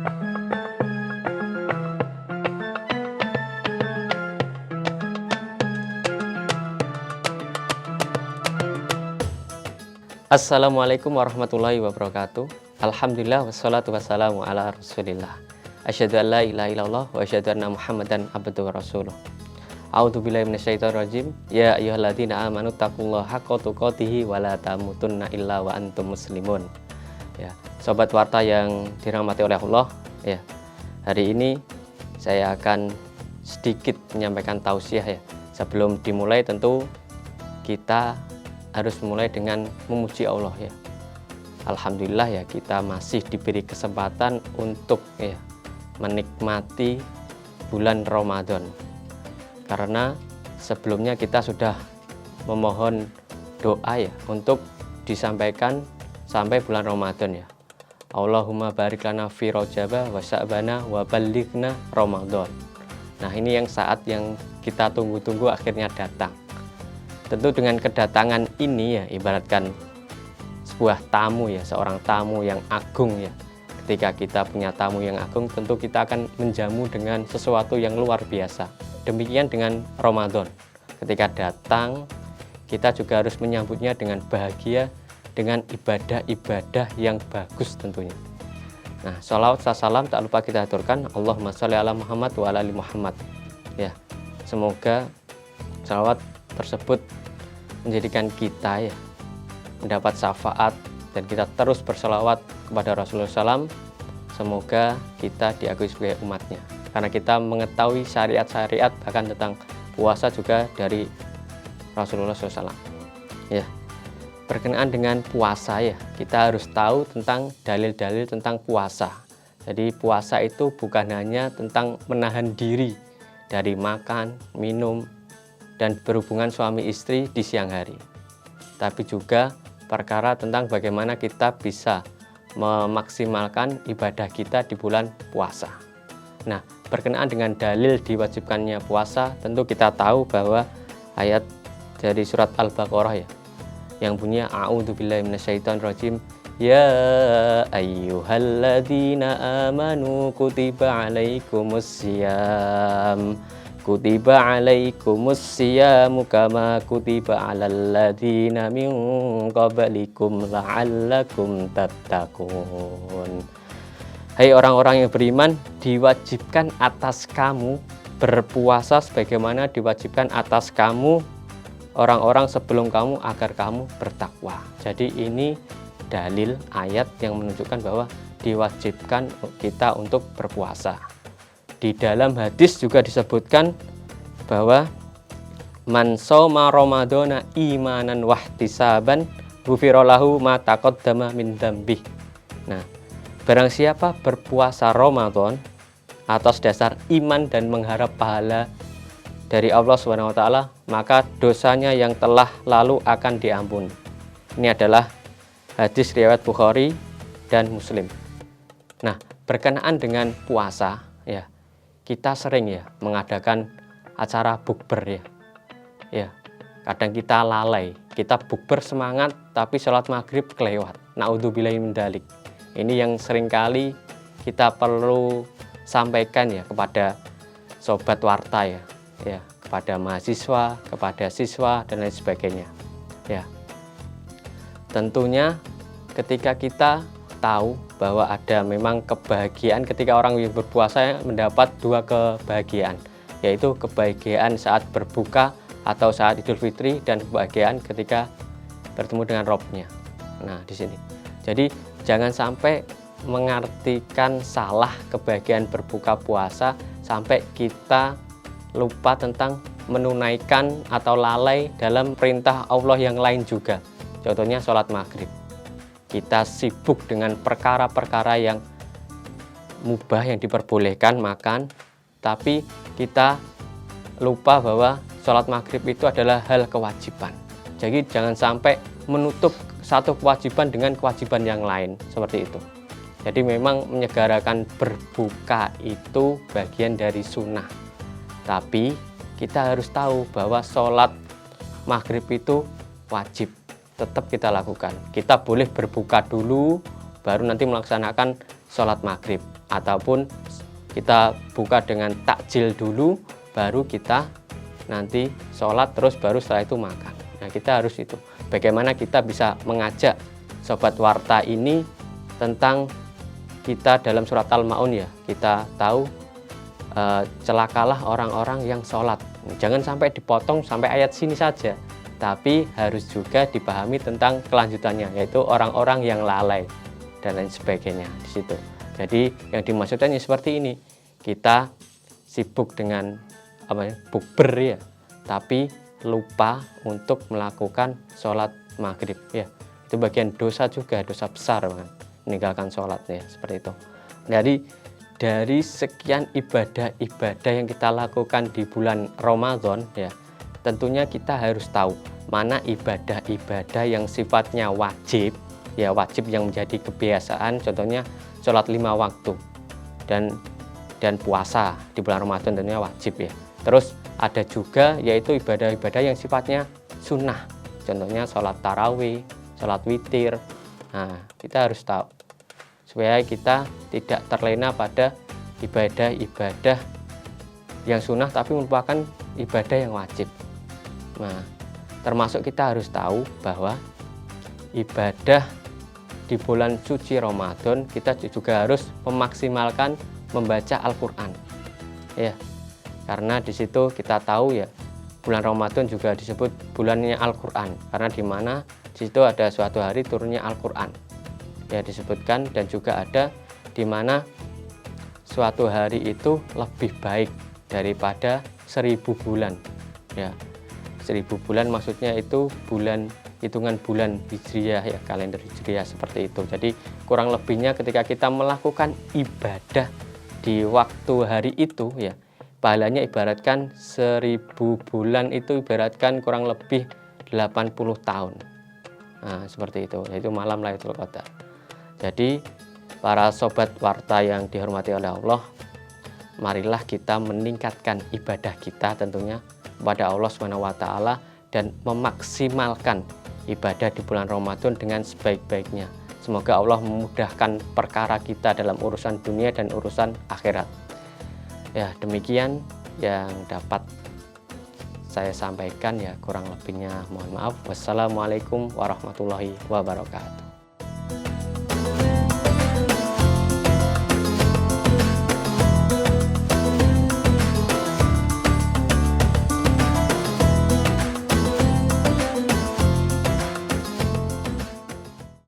Assalamualaikum warahmatullahi wabarakatuh. Alhamdulillah wassalatu wassalamu ala rasulillah. Asyhadu an la ilaha illallah wa asyhadu anna Muhammadan abduhu wa rasuluh. A'udzu billahi minasyaitonir rajim. Ya ayyuhalladzina amanu taqullaha haqqa tuqatih wa la tamutunna illa wa antum muslimun. Ya, sobat warta yang dirahmati oleh Allah, ya. Hari ini saya akan sedikit menyampaikan tausiah ya. Sebelum dimulai tentu kita harus mulai dengan memuji Allah ya. Alhamdulillah ya, kita masih diberi kesempatan untuk ya menikmati bulan Ramadan. Karena sebelumnya kita sudah memohon doa ya untuk disampaikan sampai bulan Ramadan ya. Allahumma barik lana fi Rajaba wa Sya'bana wa ballighna Ramadan. Nah, ini yang saat yang kita tunggu-tunggu akhirnya datang. Tentu dengan kedatangan ini ya, ibaratkan sebuah tamu ya, seorang tamu yang agung ya. Ketika kita punya tamu yang agung, tentu kita akan menjamu dengan sesuatu yang luar biasa. Demikian dengan Ramadan. Ketika datang, kita juga harus menyambutnya dengan bahagia, dengan ibadah-ibadah yang bagus tentunya. Nah, sholawat salam tak lupa kita aturkan. Allahumma sholli ala Muhammad wa ala ali Muhammad. Ya, semoga sholawat tersebut menjadikan kita ya mendapat syafaat dan kita terus berselawat kepada Rasulullah SAW. Semoga kita diakui sebagai umatnya, karena kita mengetahui syariat-syariat bahkan tentang puasa juga dari Rasulullah SAW. Ya, berkenaan dengan puasa ya, kita harus tahu tentang dalil-dalil tentang puasa. Jadi puasa itu bukan hanya tentang menahan diri dari makan, minum, dan berhubungan suami istri di siang hari, tapi juga perkara tentang bagaimana kita bisa memaksimalkan ibadah kita di bulan puasa. Nah, berkenaan dengan dalil diwajibkannya puasa, tentu kita tahu bahwa ayat dari surat Al-Baqarah ya, yang bunyinya a'udzu billahi minasyaitonir rajim. Ya ayyuhalladzina amanu kutiba alaikumussyiyam kutiba alaikumussyiyam kama kutiba alal ladzina min qablikum la'allakum tattaqun. Hai orang-orang yang beriman, diwajibkan atas kamu berpuasa sebagaimana diwajibkan atas kamu orang-orang sebelum kamu agar kamu bertakwa. Jadi ini dalil ayat yang menunjukkan bahwa diwajibkan kita untuk berpuasa. Di dalam hadis juga disebutkan bahwa man shoma ramadhana imanan wahtisaban ghufira lahu ma taqaddama min dzambih. Nah, barang siapa berpuasa Ramadan atas dasar iman dan mengharap pahala dari Allah Subhanahu wa taala, maka dosanya yang telah lalu akan diampuni. Ini adalah hadis riwayat Bukhari dan Muslim. Nah, berkenaan dengan puasa ya, kita sering ya mengadakan acara bukber ya. Ya, kadang kita lalai, kita bukber semangat tapi sholat maghrib kelewat. Naudzubillahi min dzalik. Ini yang seringkali kita perlu sampaikan ya kepada sobat warta ya, kepada mahasiswa, kepada siswa dan lain sebagainya. Ya, tentunya ketika kita tahu bahwa ada memang kebahagiaan ketika orang yang berpuasa mendapat dua kebahagiaan, yaitu kebahagiaan saat berbuka atau saat Idul Fitri dan kebahagiaan ketika bertemu dengan Robnya. Nah, di sini. Jadi jangan sampai mengartikan salah kebahagiaan berbuka puasa sampai kita lupa tentang menunaikan atau lalai dalam perintah Allah yang lain juga. Contohnya sholat maghrib. Kita sibuk dengan perkara-perkara yang mubah yang diperbolehkan makan, tapi kita lupa bahwa sholat maghrib itu adalah hal kewajiban. Jadi jangan sampai menutup satu kewajiban dengan kewajiban yang lain seperti itu. Jadi memang menyegarakan berbuka itu bagian dari sunnah, tapi kita harus tahu bahwa sholat maghrib itu wajib, tetap kita lakukan. Kita boleh berbuka dulu, baru nanti melaksanakan sholat maghrib. ataupun kita buka dengan takjil dulu, baru kita nanti sholat, terus baru setelah itu makan. Nah, kita harus itu. Bagaimana kita bisa mengajak Sobat Warta ini tentang kita dalam surat Al-Ma'un ya. Kita tahu celakalah orang-orang yang sholat. Jangan sampai dipotong sampai ayat sini saja, tapi harus juga dipahami tentang kelanjutannya, yaitu orang-orang yang lalai dan lain sebagainya di situ. Jadi yang dimaksudkan seperti ini, kita sibuk dengan bukber ya, tapi lupa untuk melakukan sholat maghrib ya. Itu bagian dosa juga, dosa besar kan, meninggalkan sholat ya, seperti itu. Jadi dari sekian ibadah-ibadah yang kita lakukan di bulan Ramadan ya, tentunya kita harus tahu mana ibadah-ibadah yang sifatnya wajib ya, wajib yang menjadi kebiasaan, contohnya sholat 5 waktu dan puasa di bulan Ramadan tentunya wajib ya. Terus ada juga yaitu ibadah-ibadah yang sifatnya sunnah, contohnya sholat tarawih, sholat witir. Nah, kita harus tahu supaya kita tidak terlena pada ibadah-ibadah yang sunnah tapi merupakan ibadah yang wajib. Nah, termasuk kita harus tahu bahwa ibadah di bulan suci Ramadan kita juga harus memaksimalkan membaca Al-Quran ya, karena di situ kita tahu ya, bulan Ramadan juga disebut bulannya Al-Quran karena di mana di situ ada suatu hari turunnya Al-Quran ya disebutkan, dan juga ada di mana suatu hari itu lebih baik daripada 1000 bulan ya. 1000 bulan maksudnya itu bulan, hitungan bulan Hijriah ya, kalender Hijriah seperti itu. Jadi kurang lebihnya ketika kita melakukan ibadah di waktu hari itu ya, pahalanya ibaratkan 1000 bulan itu ibaratkan kurang lebih 80 tahun. Nah, seperti itu, yaitu malam Lailatul Qadar. Jadi para Sobat Warta yang dihormati oleh Allah, marilah kita meningkatkan ibadah kita tentunya kepada Allah SWT dan memaksimalkan ibadah di bulan Ramadan dengan sebaik-baiknya. Semoga Allah memudahkan perkara kita dalam urusan dunia dan urusan akhirat. Ya, demikian yang dapat saya sampaikan ya, kurang lebihnya mohon maaf. Wassalamualaikum warahmatullahi wabarakatuh.